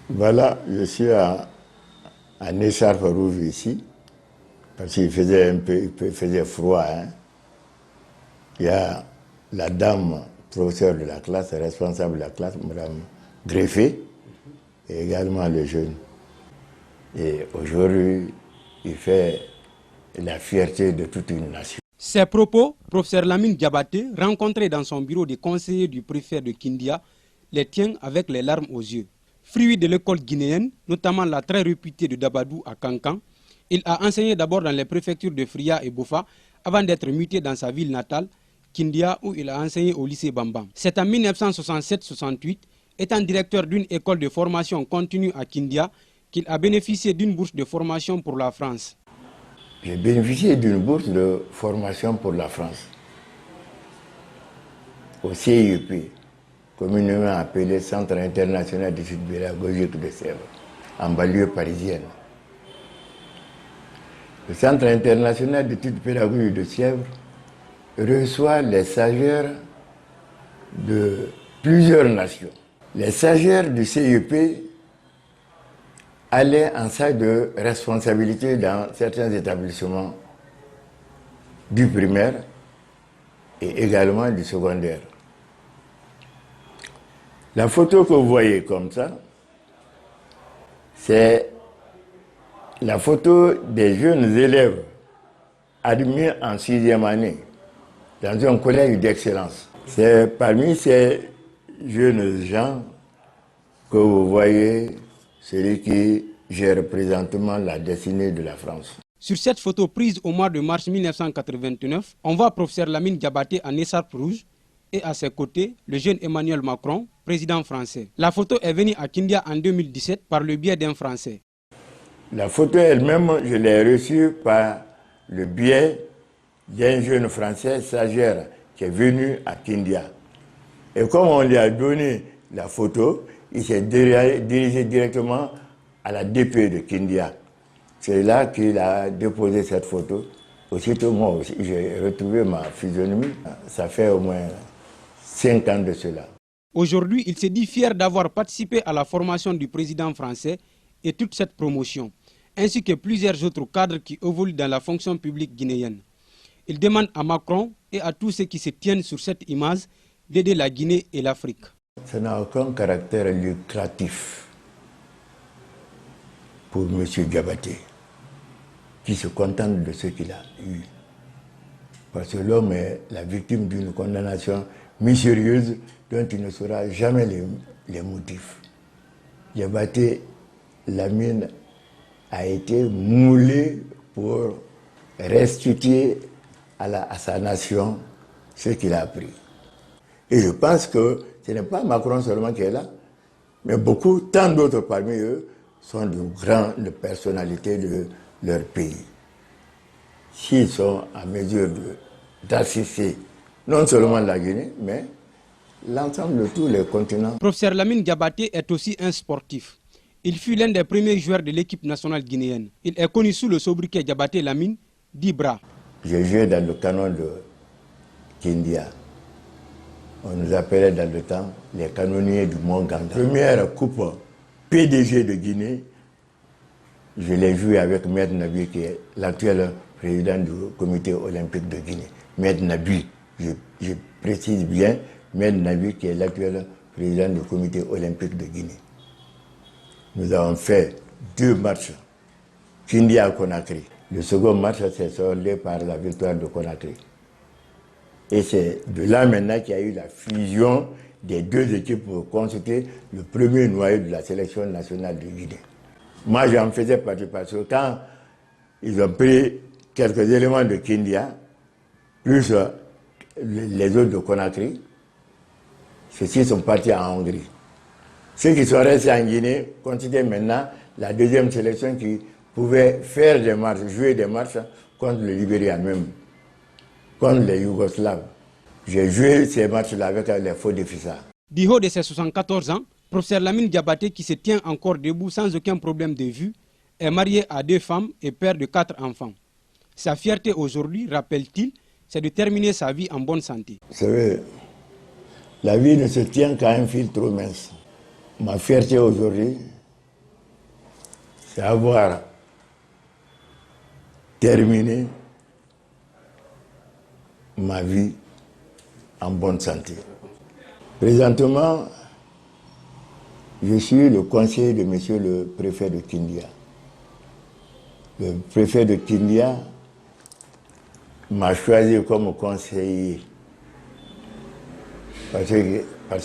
Voilà, je suis à écharpe rouge ici, parce qu'il faisait il faisait froid. Hein. Il y a la dame, professeure de la classe, responsable de la classe, Mme Greffé, et également le jeune. Et aujourd'hui, il fait la fierté de toute une nation. Ces propos, professeur Lamine Diabaté, rencontré dans son bureau de conseiller du préfet de Kindia, les tient avec les larmes aux yeux. Fruit de l'école guinéenne, notamment la très réputée de Dabadou à Kankan, il a enseigné d'abord dans les préfectures de Fria et Bofa, avant d'être muté dans sa ville natale, Kindia, où il a enseigné au lycée Bambam. C'est en 1967-68, étant directeur d'une école de formation continue à Kindia, qu'il a bénéficié d'une bourse de formation pour la France. J'ai bénéficié d'une bourse de formation pour la France, au CIEP, communément appelé Centre international d'études pédagogiques de Sèvres, en banlieue parisienne. Le Centre international d'études pédagogiques de Sèvres reçoit les stagiaires de plusieurs nations. Les stagiaires du CIEP allaient en salle de responsabilité dans certains établissements du primaire et également du secondaire. La photo que vous voyez comme ça, c'est la photo des jeunes élèves admis en 6e année dans un collège d'excellence. C'est parmi ces jeunes gens que vous voyez celui qui gère présentement la destinée de la France. Sur cette photo prise au mois de mars 1989, on voit professeur Lamine Diabaté en écharpe rouge et à ses côtés, le jeune Emmanuel Macron, président français. La photo est venue à Kindia en 2017 par le biais d'un Français. La photo elle-même, je l'ai reçue par le biais d'un jeune Français stagiaire qui est venu à Kindia. Et comme on lui a donné la photo, il s'est dirigé directement à la DP de Kindia. C'est là qu'il a déposé cette photo. Aussitôt, moi aussi, j'ai retrouvé ma physionomie. Ça fait au moins 5 ans de cela. Aujourd'hui, il se dit fier d'avoir participé à la formation du président français et toute cette promotion, ainsi que plusieurs autres cadres qui évoluent dans la fonction publique guinéenne. Il demande à Macron et à tous ceux qui se tiennent sur cette image d'aider la Guinée et l'Afrique. Ça n'a aucun caractère lucratif pour M. Diabaté, qui se contente de ce qu'il a eu. Parce que l'homme est la victime d'une condamnation mystérieuse dont il ne saura jamais les motifs. Diabaté Lamine a été moulé pour restituer à sa nation ce qu'il a appris. Et je pense que ce n'est pas Macron seulement qui est là, mais beaucoup, tant d'autres parmi eux, sont de grandes personnalités de leur pays. S'ils sont en mesure d'assister non seulement la Guinée, mais l'ensemble de tous les continents. Professeur Lamine Diabaté est aussi un sportif. Il fut l'un des premiers joueurs de l'équipe nationale guinéenne. Il est connu sous le sobriquet Diabaté Lamine d'Ibra. J'ai joué dans le canon de Kindia. On nous appelait dans le temps les canonniers du Mont Ganda. Première coupe PDG de Guinée, je l'ai joué avec Maître Nabi, qui est l'actuel président du comité olympique de Guinée. Maître Nabi, je précise bien, Maître Nabi, qui est l'actuel président du comité olympique de Guinée. Nous avons fait 2 matchs, Kindia à Conakry. Le second match s'est soldé par la victoire de Conakry. Et c'est de là maintenant qu'il y a eu la fusion des 2 équipes pour constituer le premier noyau de la sélection nationale de Guinée. Moi, j'en faisais partie parce que quand ils ont pris quelques éléments de Kindia, plus les autres de Conakry, ceux-ci sont partis en Hongrie. Ceux qui sont restés en Guinée constituaient maintenant la 2e sélection qui pouvait faire des matchs, jouer des matchs contre le Libéria même, contre les Yougoslaves. J'ai joué ces matchs-là avec les faux de Fissa. Du haut de ses 74 ans, professeur Lamine Diabaté, qui se tient encore debout sans aucun problème de vue, est marié à 2 femmes et père de 4 enfants. Sa fierté aujourd'hui, rappelle-t-il, c'est de terminer sa vie en bonne santé. Vous savez, la vie ne se tient qu'à un fil trop mince. Ma fierté aujourd'hui, c'est avoir terminé ma vie en bonne santé. Présentement, je suis le conseiller de monsieur le préfet de Kindia. Le préfet de Kindia m'a choisi comme conseiller parce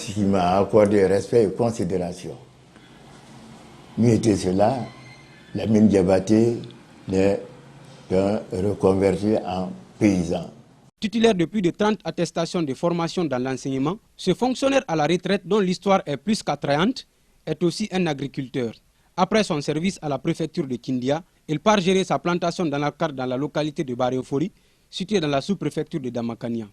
qu'il m'a accordé respect et considération. Mieux était cela, Lamine Diabaté est reconverti en paysan. Titulaire de plus de 30 attestations de formation dans l'enseignement, ce fonctionnaire à la retraite dont l'histoire est plus qu'attrayante est aussi un agriculteur. Après son service à la préfecture de Kindia, il part gérer sa plantation dans la localité de Baréofori, située dans la sous-préfecture de Damakania.